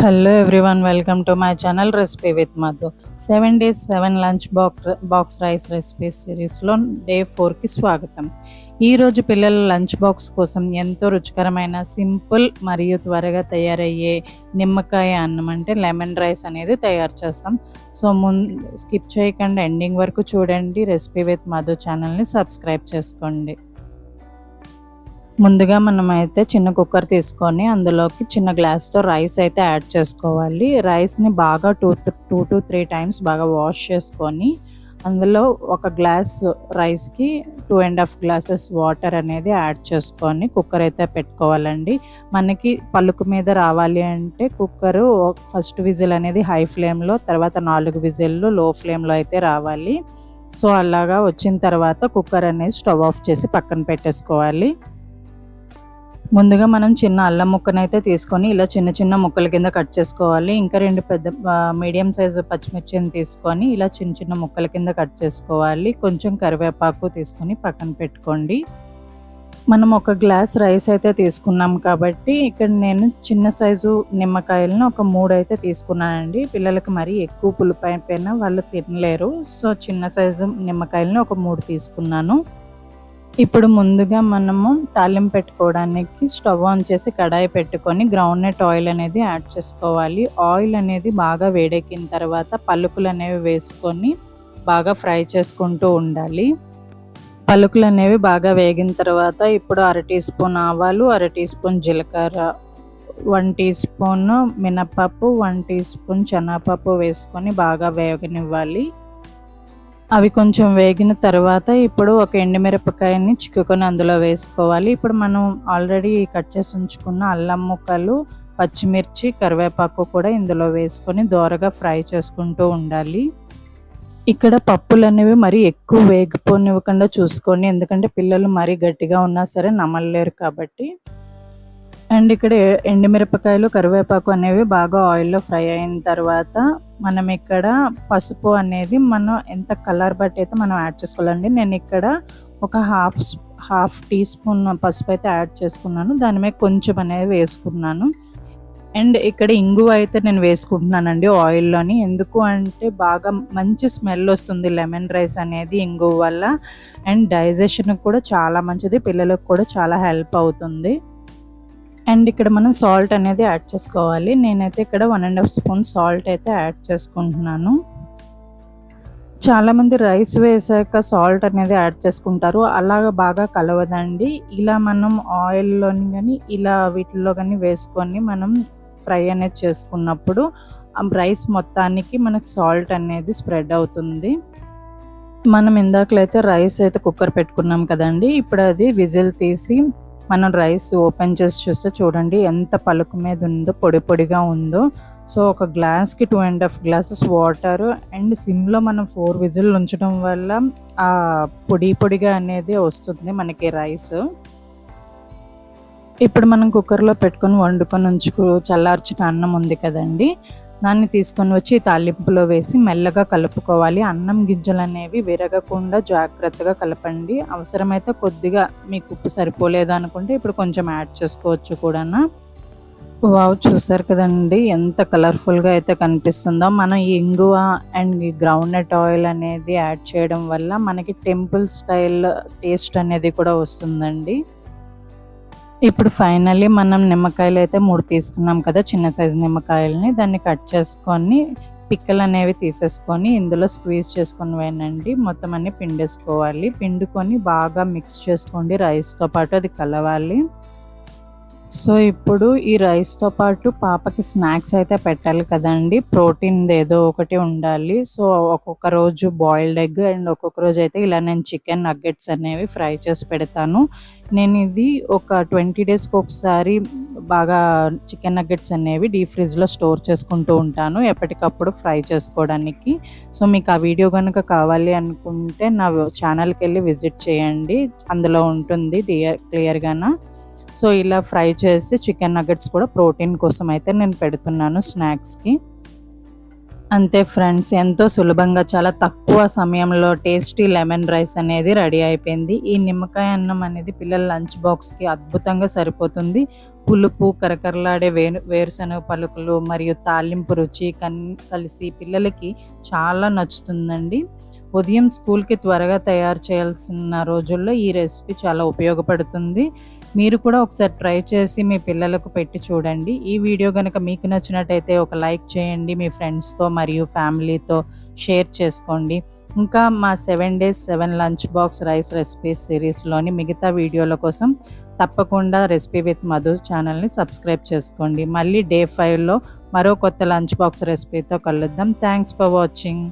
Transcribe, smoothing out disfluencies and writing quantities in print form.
Hello everyone, welcome to my channel Recipe with Madhu. 7 days 7 lunch box rice recipes series లో day 4 కి స్వాగతం. ఈ రోజు పిల్లల లంచ్ బాక్స్ కోసం ఎంతో రుచికరమైన సింపుల్ మరియు త్వరగా తయారయ్యే నిమ్మకాయ అన్నం అంటే లెమన్ రైస్ అనేది తయారు చేస్తాం. సో స్కిప్ చేయకుండా ఎండింగ్ వరకు చూడండి. రెసిపీ విత్ మధు ఛానల్ని సబ్స్క్రైబ్ చేసుకోండి. ముందుగా మనమైతే చిన్న కుక్కర్ తీసుకొని అందులోకి చిన్న గ్లాస్తో రైస్ అయితే యాడ్ చేసుకోవాలి. రైస్ని బాగా 2 to 3 టైమ్స్ బాగా వాష్ చేసుకొని అందులో ఒక గ్లాస్ రైస్కి 2.5 గ్లాసెస్ వాటర్ అనేది యాడ్ చేసుకొని కుక్కర్ అయితే పెట్టుకోవాలండి. మనకి పలుకు మీద రావాలి అంటే కుక్కరు ఫస్ట్ విజిల్ అనేది హై ఫ్లేమ్లో, తర్వాత 4 విజిల్లు లో ఫ్లేమ్లో అయితే రావాలి. సో అలాగా వచ్చిన తర్వాత కుక్కర్ అనేది స్టవ్ ఆఫ్ చేసి పక్కన పెట్టేసుకోవాలి. ముందుగా మనం చిన్న అల్లం ముక్కనైతే తీసుకొని ఇలా చిన్న చిన్న ముక్కల కింద కట్ చేసుకోవాలి. ఇంకా 2 పెద్ద మీడియం సైజు పచ్చిమిర్చిని తీసుకొని ఇలా చిన్న చిన్న ముక్కల కింద కట్ చేసుకోవాలి. కొంచెం కరివేపాకు తీసుకొని పక్కన పెట్టుకోండి. మనం ఒక గ్లాస్ రైస్ అయితే తీసుకున్నాం కాబట్టి ఇక్కడ నేను చిన్న సైజు నిమ్మకాయలను ఒక 3 అయితే తీసుకున్నానండి. పిల్లలకి మరీ ఎక్కువ పులుపు అయిపోయినా వాళ్ళు తినలేరు. సో చిన్న సైజు నిమ్మకాయలను ఒక 3 తీసుకున్నాను. ఇప్పుడు ముందుగా మనము తాలింపు పెట్టుకోవడానికి స్టవ్ ఆన్ చేసి కడాయి పెట్టుకొని గ్రౌండ్నట్ ఆయిల్ అనేది యాడ్ చేసుకోవాలి. ఆయిల్ అనేది బాగా వేడెక్కిన తర్వాత పలుకులు అనేవి వేసుకొని బాగా ఫ్రై చేసుకుంటూ ఉండాలి. పలుకులు అనేవి బాగా వేగిన తర్వాత ఇప్పుడు 1/2 టీ స్పూన్ ఆవాలు, 1/2 టీ స్పూన్ జీలకర్ర, 1 టీ స్పూన్ మినపప్పు, 1 టీ స్పూన్ శనగపప్పు వేసుకొని బాగా వేగనివ్వాలి. అవి కొంచెం వేగిన తర్వాత ఇప్పుడు ఒక ఎండుమిరపకాయని చిక్కుకొని అందులో వేసుకోవాలి. ఇప్పుడు మనం ఆల్రెడీ కట్ చేసి ఉంచుకున్న అల్లం ముక్కలు, పచ్చిమిర్చి, కరివేపాకు కూడా ఇందులో వేసుకొని దోరగా ఫ్రై చేసుకుంటూ ఉండాలి. ఇక్కడ పప్పులు అనేవి మరీ ఎక్కువ వేగిపోనివ్వకుండా చూసుకోండి, ఎందుకంటే పిల్లలు మరీ గట్టిగా ఉన్నా సరే నమలలేరు కాబట్టి. అండ్ ఇక్కడ ఎండుమిరపకాయలు, కరివేపాకు అనేవి బాగా ఆయిల్లో ఫ్రై అయిన తర్వాత మనం ఇక్కడ పసుపు అనేది మనం ఎంత కలర్ బట్టి అయితే మనం యాడ్ చేసుకోవాలండి. నేను ఇక్కడ ఒక హాఫ్ టీ స్పూన్ పసుపు అయితే యాడ్ చేసుకున్నాను. దాని మీద కొంచెం అనేది వేసుకున్నాను. అండ్ ఇక్కడ ఇంగువ అయితే నేను వేసుకుంటున్నానండి ఆయిల్లోని. ఎందుకు అంటే బాగా మంచి స్మెల్ వస్తుంది లెమన్ రైస్ అనేది ఇంగువ వల్ల. అండ్ డైజెషన్కి కూడా చాలా మంచిది, పిల్లలకు కూడా చాలా హెల్ప్ అవుతుంది. అండ్ ఇక్కడ మనం సాల్ట్ అనేది యాడ్ చేసుకోవాలి. నేనైతే ఇక్కడ 1.5 స్పూన్ సాల్ట్ అయితే యాడ్ చేసుకుంటున్నాను. చాలామంది రైస్ వేసాక సాల్ట్ అనేది యాడ్ చేసుకుంటారు, అలాగ బాగా కలవదండి. ఇలా మనం ఆయిల్లోని కానీ ఇలా వీటిల్లో కానీ వేసుకొని మనం ఫ్రై అనేది చేసుకున్నప్పుడు రైస్ మొత్తానికి మనకు సాల్ట్ అనేది స్ప్రెడ్ అవుతుంది. మనం ఇందాకలైతే రైస్ అయితే కుక్కర్ పెట్టుకున్నాం కదండి. ఇప్పుడు అది విజిల్ తీసి మనం రైస్ ఓపెన్ చేసి చూస్తే చూడండి ఎంత పలుకు మీద ఉందో, పొడి పొడిగా ఉందో. సో ఒక గ్లాస్కి 2.5 గ్లాసెస్ వాటర్ అండ్ సిమ్లో మనం 4 విజిల్ ఉంచడం వల్ల ఆ పొడి పొడిగా అనేది వస్తుంది మనకి రైస్. ఇప్పుడు మనం కుక్కర్లో పెట్టుకొని వండుకొని చల్లార్చిన అన్నం ఉంది కదండి, దాన్ని తీసుకొని వచ్చి తాలింపులో వేసి మెల్లగా కలుపుకోవాలి. అన్నం గింజలు అనేవి విరగకుండా జాగ్రత్తగా కలపండి. అవసరమైతే కొద్దిగా మీకు ఉప్పు సరిపోలేదు అనుకుంటే ఇప్పుడు కొంచెం యాడ్ చేసుకోవచ్చు కూడా. వావ్, చూసారు కదండి ఎంత కలర్ఫుల్గా అయితే కనిపిస్తుందో. మనం ఈ ఇంగువ అండ్ ఈ గ్రౌండ్నట్ ఆయిల్ అనేది యాడ్ చేయడం వల్ల మనకి టెంపుల్ స్టైల్ టేస్ట్ అనేది కూడా వస్తుందండి. ఇప్పుడు ఫైనల్లీ మనం నిమ్మకాయలు అయితే 3 తీసుకున్నాం కదా, చిన్న సైజు నిమ్మకాయలని. దాన్ని కట్ చేసుకొని పిక్కలు అనేవి తీసేసుకొని ఇందులో స్క్వీజ్ చేసుకొని వేయండి. మొత్తం అన్ని పిండేసుకోవాలి. పిండుకొని బాగా మిక్స్ చేసుకోండి రైస్తో పాటు, అది కలవాలి. సో ఇప్పుడు ఈ రైస్తో పాటు పాపకి స్నాక్స్ అయితే పెట్టాలి కదండి, ప్రోటీన్ ఏదో ఒకటి ఉండాలి. సో ఒక్కొక్క రోజు బాయిల్డ్ ఎగ్ అండ్ ఒక్కొక్క రోజు అయితే ఇలా నేను చికెన్ నగ్గెట్స్ అనేవి ఫ్రై చేసి పెడతాను. నేను ఇది ఒక 20 డేస్కి ఒకసారి బాగా చికెన్ నగ్గెట్స్ అనేవి డీప్ ఫ్రిడ్జ్లో స్టోర్ చేసుకుంటూ ఉంటాను ఎప్పటికప్పుడు ఫ్రై చేసుకోవడానికి. సో మీకు ఆ వీడియో కనుక కావాలి అనుకుంటే నా ఛానల్కి వెళ్ళి విజిట్ చేయండి, అందులో ఉంటుంది క్లియర్గానా. సో ఇలా ఫ్రై చేసి చికెన్ నగ్గెట్స్ కూడా ప్రోటీన్ కోసం అయితే నేను పెడుతున్నాను స్నాక్స్కి. అంతే ఫ్రెండ్స్, ఎంతో సులభంగా చాలా తక్కువ సమయంలో టేస్టీ లెమన్ రైస్ అనేది రెడీ అయిపోయింది. ఈ నిమ్మకాయ అన్నం అనేది పిల్లల లంచ్ బాక్స్కి అద్భుతంగా సరిపోతుంది. పులుపు, కరకరలాడే వేరుశనగ పలుకులు మరియు తాలింపు రుచి కలిసి పిల్లలకి చాలా నచ్చుతుందండి. ఉదయం స్కూల్‌కి త్వరగా తయారు చేయాల్సిన రోజుల్లో ఈ రెసిపీ చాలా ఉపయోగపడుతుంది. మీరు కూడా ఒకసారి ట్రై చేసి మీ పిల్లలకు పెట్టి చూడండి. ఈ వీడియో గనుక మీకు నచ్చినట్టయితే ఒక లైక్ చేయండి. మీ ఫ్రెండ్స్‌తో మరియు ఫ్యామిలీతో షేర్ చేసుకోండి. ఇంకా మా 7 days 7 lunch box rice recipes సిరీస్‌లోని మిగతా వీడియోల కోసం తప్పకుండా రెసిపీ విత్ మధు ఛానల్‌ని సబ్స్క్రైబ్ చేసుకోండి. మళ్ళీ డే 5లో మరో కొత్త లంచ్ బాక్స్ రెసిపీతో కలుద్దాం. Thanks for watching.